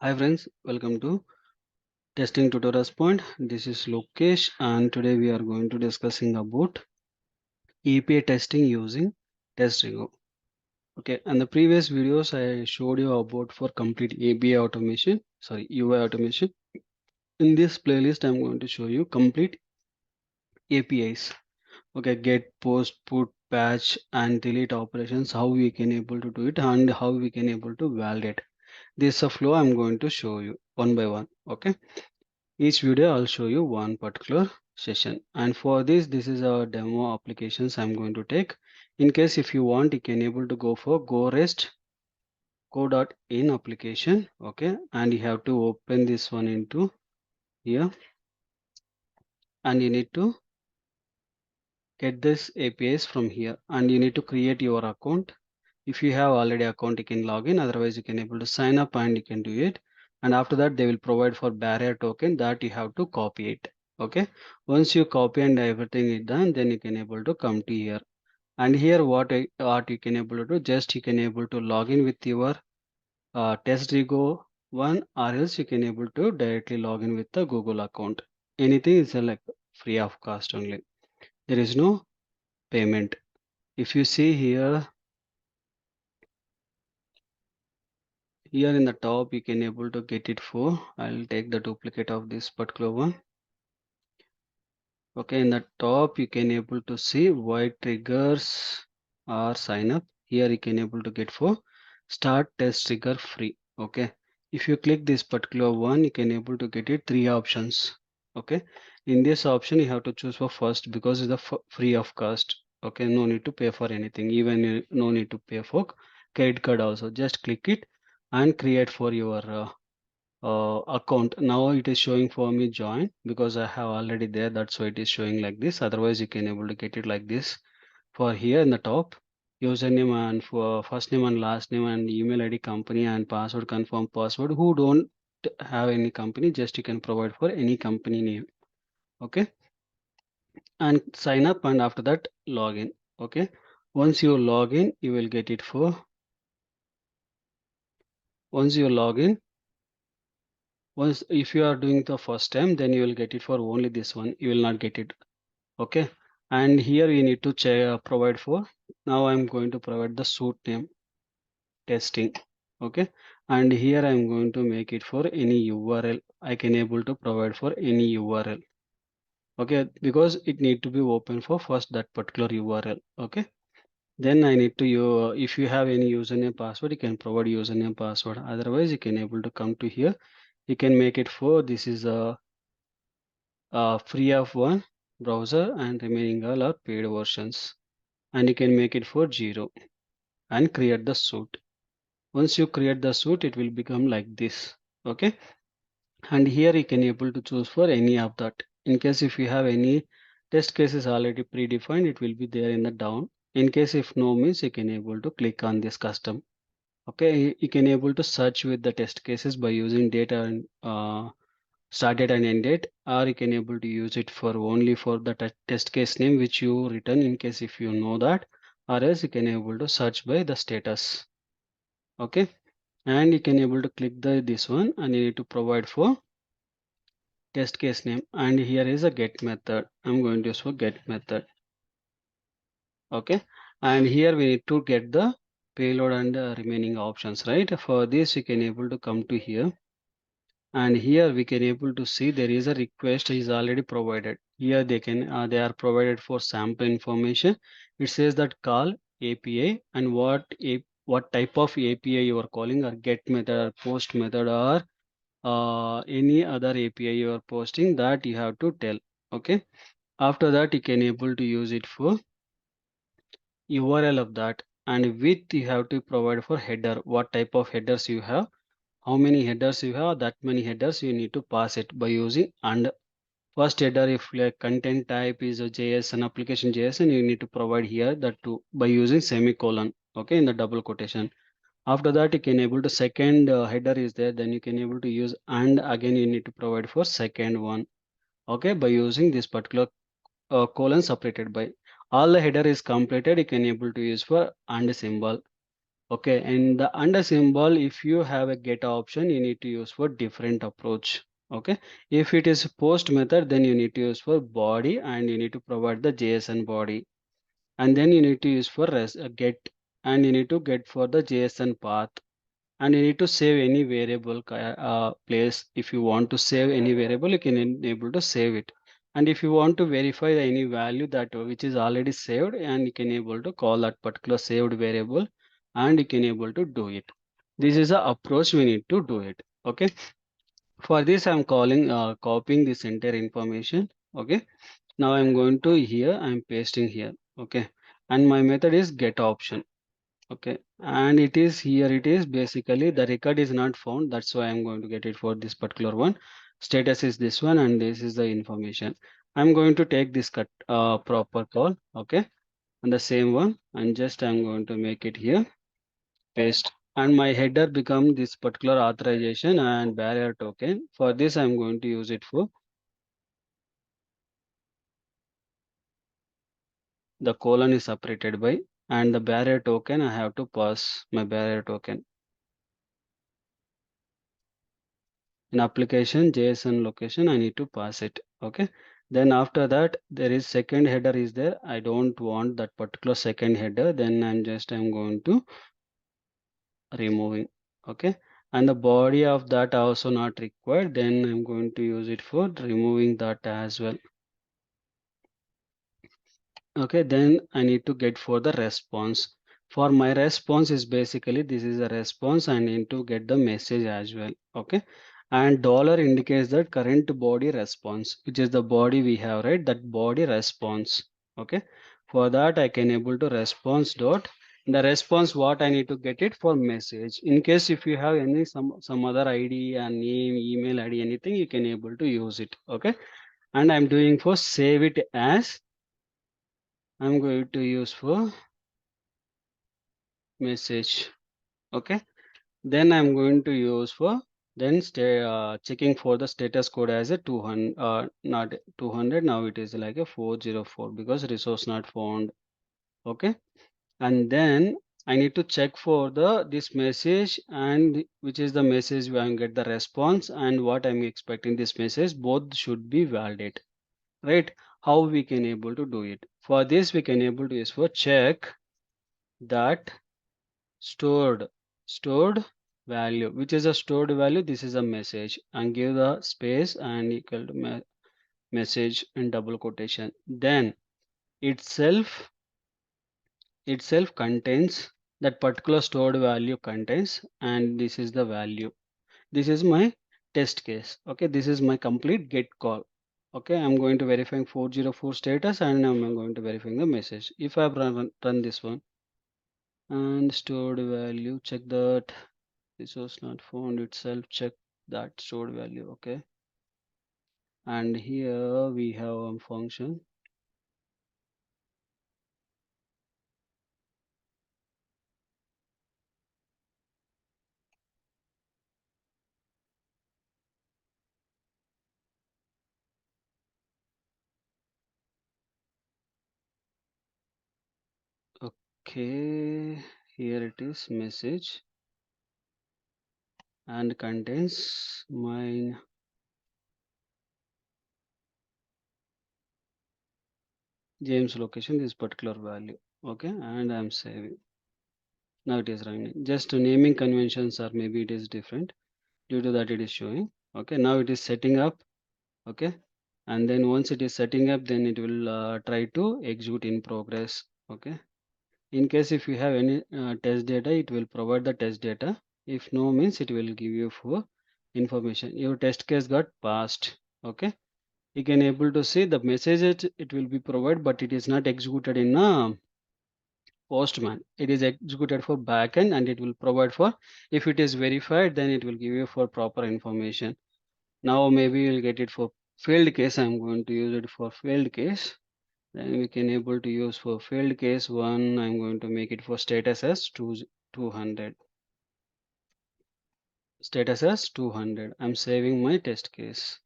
Hi friends, welcome to Testing Tutorials Point. This is Lokesh and today we are going to discussing about API testing using TestRigo. Okay, and the previous videos I showed you about for complete API automation, UI automation. In this playlist, I'm going to show you complete APIs. Okay, get, post, put, patch, and delete operations. How we can able to do it and how we can able to validate. This is a flow I'm going to show you one by one. Okay. Each video I'll show you one particular session, and for this is a demo applications I'm going to take. In case if you want, you can able to go for go rest co.in application. Okay, and you have to open this one into here, and you need to get this APIs from here, and you need to create your account. If you have already account, you can log in, otherwise you can able to sign up and you can do it. And after that they will provide for barrier token that you have to copy it. Okay, once you copy and everything is done, then you can able to come to here. And here what you can able to do, just you can able to log in with your TestRigo one, or else you can able to directly log in with the Google account. Anything is like free of cost only, there is no payment. If you see here, here in the top you can able to get it for, I'll take the duplicate of this particular one. Okay, in the top you can able to see why triggers or sign up. Here you can able to get for start test trigger free. Okay, if you click this particular one, you can able to get it three options. Okay, in this option you have to choose for first because it's the free of cost. Okay, no need to pay for anything, even no need to pay for credit card also. Just click it and create for your account. Now it is showing for me join because I have already there, that's why it is showing like this. Otherwise you can able to get it like this. For here in the top, username and for first name and last name and email ID, company, and password, confirm password. Who don't have any company, just you can provide for any company name. Okay, and sign up, and after that login. Okay, once you log in, you will get it for, once you log in, once if you are doing the first time, then you will get it for only this one, you will not get it. Okay, and here we need to provide for, now I'm going to provide the suit name testing. Okay, and here I'm going to make it for any URL, I can able to provide for any URL. Okay, because it need to be open for first that particular URL. Okay, then I need to you, if you have any username password, you can provide username password, otherwise you can able to come to here, you can make it for, this is a free of one browser and remaining all are paid versions, and you can make it for 0 and create the suite. Once you create the suite, it will become like this. Okay, and here you can able to choose for any of that. In case if you have any test cases already predefined, it will be there in the down. In case if no means, you can able to click on this custom. Okay, you can able to search with the test cases by using data and start date and end date, or you can able to use it for only for the test case name which you written, in case if you know that, or else you can able to search by the status. Okay, and you can able to click the this one, and you need to provide for test case name, and here is a get method, I'm going to use for get method. Okay, and here we need to get the payload and remaining options, right? For this you can able to come to here, and here we can able to see there is a request is already provided. Here they can they are provided for sample information. It says that call API, and what type of API you are calling, or get method or post method, or any other API you are posting, that you have to tell. Okay, after that you can able to use it for URL of that, and with you have to provide for header, what type of headers you have, how many headers you have, that many headers you need to pass it by using. And first header, if like content type is a JSON, application JSON, you need to provide here that too by using semicolon. Okay, in the double quotation. After that you can able to second header is there, then you can able to use, and again you need to provide for second one. Okay, by using this particular colon separated by, all the header is completed, you can able to use for and symbol. Okay, and the under symbol, if you have a get option, you need to use for different approach. Okay, if it is post method, then you need to use for body and you need to provide the JSON body, and then you need to use for get, and you need to get for the JSON path, and you need to save any variable place. If you want to save any variable, you can enable to save it, and if you want to verify any value that which is already saved, and you can able to call that particular saved variable, and you can able to do it. This is the approach we need to do it. Okay, for this I'm calling copying this entire information. Okay, now I'm going to here, I'm pasting here. Okay, and my method is get option. Okay, and it is here, it is basically the record is not found, that's why I'm going to get it for this particular one. Status is this one, and this is the information. I'm going to take this cut proper call. Okay, and the same one, and just I'm going to make it here, paste, and my header become this particular authorization and barrier token. For this I'm going to use it for the colon is separated by, and the barrier token I have to pass my barrier token. In application JSON location, I need to pass it. Okay, then after that there is second header is there. I don't want that particular second header, then I'm going to removing. Okay, and the body of that also not required, then I'm going to use it for removing that as well. Okay, then I need to get for the response. For my response is basically this is a response, I need to get the message as well. Okay, and dollar indicates that current body response, which is the body we have, right? That body response. Okay, for that I can able to response dot the response what I need to get it for message. In case if you have any some other ID and name, email ID, anything, you can able to use it. Okay, and I'm doing for save it as, I'm going to use for message. Okay, then I'm going to use for, then stay checking for the status code as a 200, not 200, now it is like a 404 because resource not found. Okay, and then I need to check for the this message, and which is the message where I get the response and what I'm expecting this message, both should be valid, right? How we can able to do it? For this we can able to use for check that stored value, which is a stored value, this is a message, and give the space and equal to message in double quotation, then itself contains that particular stored value contains, and this is the value. This is my test case. Okay, this is my complete get call. Okay, I'm going to verifying 404 status, and I'm going to verifying the message. If I run this one, and stored value, check that this was not found, itself check that stored value. Okay, and here we have a function. Okay, here it is message and contains mine James location, this particular value. Okay, and I'm saving. Now it is running. Just naming conventions or maybe it is different, due to that it is showing. Okay, now it is setting up. Okay, and then once it is setting up, then it will try to execute in progress. Okay, in case if you have any test data, it will provide the test data. If no, means it will give you for information your test case got passed. Okay, you can able to see the message it will be provided, but it is not executed in postman, it is executed for backend, and it will provide for, if it is verified, then it will give you for proper information. Now maybe you'll get it for failed case, I'm going to use it for failed case. Then we can able to use for failed case one, I'm going to make it for status as 200, status as 200. I'm saving my test case.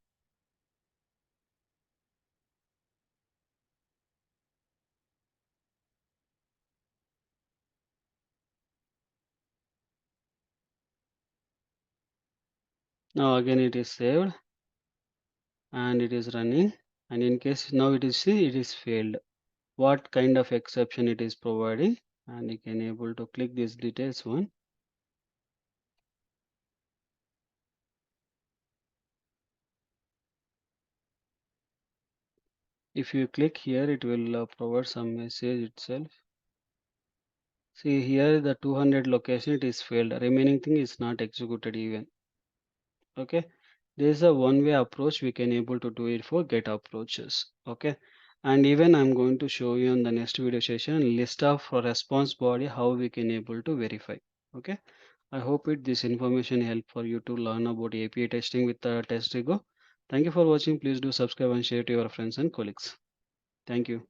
Now again it is saved and it is running, and in case now it is see it is failed. What kind of exception it is providing, and you can able to click this details one. If you click here, it will provide some message itself. See here the 200 location it is failed. Remaining thing is not executed even. Okay. There is a one-way approach we can able to do it for get approaches. Okay. And even I'm going to show you in the next video session list of response body how we can able to verify. Okay. I hope this information help for you to learn about API testing with TestRigo. Thank you for watching. Please do subscribe and share to your friends and colleagues. Thank you.